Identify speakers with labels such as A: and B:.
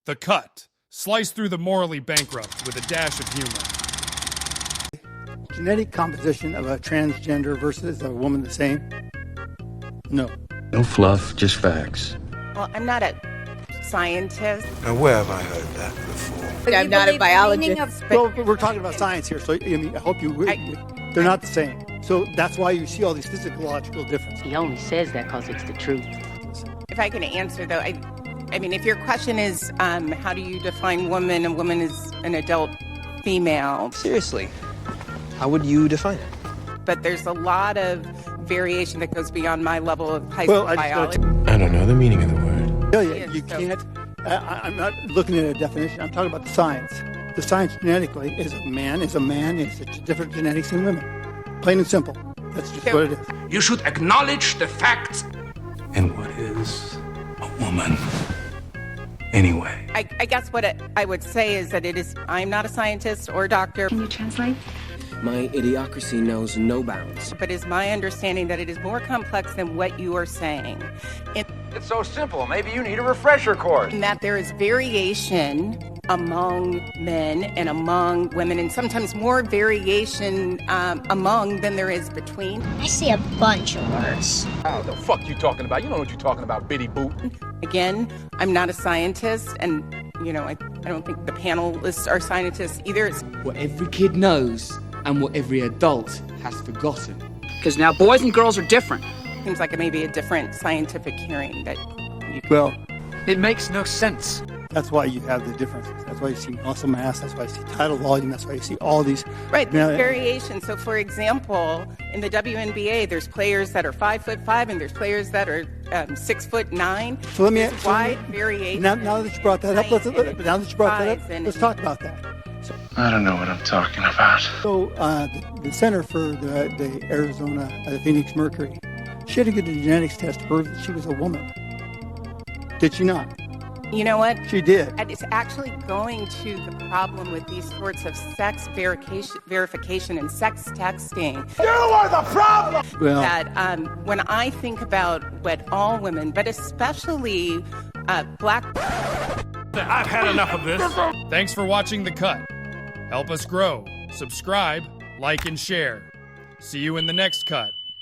A: The Cut. Slice through the morally bankrupt with a dash of humor.
B: Genetic composition of a transgender versus a woman the same? No.
C: No fluff, just facts.
D: Well, I'm not a scientist.
E: Now, where have I heard that before?
D: I'm not a biologist.
B: Well, we're talking about science here, so I hope they're not the same. So that's why you see all these physiological differences.
F: He only says that because it's the truth.
D: If I can answer, though, I mean, if your question is, how do you define woman? A woman is an adult female.
G: Seriously, how would you define it?
D: But there's a lot of variation that goes beyond my level of high school biology.
C: I don't know the meaning of the word.
B: Yeah, you can't. I'm not looking at a definition. I'm talking about the science. The science genetically is a man is different genetics than women. Plain and simple. That's just what it is.
H: You should acknowledge the facts.
E: And what is a woman? Anyway.
D: I guess what I would say is that I'm not a scientist or a doctor.
F: Can you translate?
G: My idiocracy knows no bounds.
D: But it's my understanding that it is more complex than what you are saying.
H: It's so simple. Maybe you need a refresher course.
D: In that there is variation among men and among women, and sometimes more variation among than there is between.
I: I see a bunch of words.
H: Oh, the fuck you talking about? You know what you're talking about, bitty boot.
D: Again, I'm not a scientist, and I don't think the panelists are scientists either.
J: What every kid knows and what every adult has forgotten.
K: Because now boys and girls are different.
D: Seems like it may be a different scientific hearing that
B: Well,
K: it makes no sense.
B: That's why you have the differences. That's why you see muscle mass. That's why you see tidal volume. That's why you see all these.
D: Right, there's variation. So, for example, in the WNBA, there's players that are 5'5" and there's players that are 6'9".
B: So let me
D: wide variation.
B: Now that you brought that up, let's talk about that.
C: I don't know what I'm talking about.
B: So the center for the Arizona, the Phoenix Mercury, she had to get a genetics test to prove that she was a woman. Did she not?
D: You know what?
B: She did.
D: And it's actually going to the problem with these sorts of sex verification and sex texting.
H: You are the problem!
B: Well,
D: that when I think about what all women, but especially black...
A: I've had enough of this. Thanks for watching The Cut. Help us grow. Subscribe, like, and share. See you in the next cut.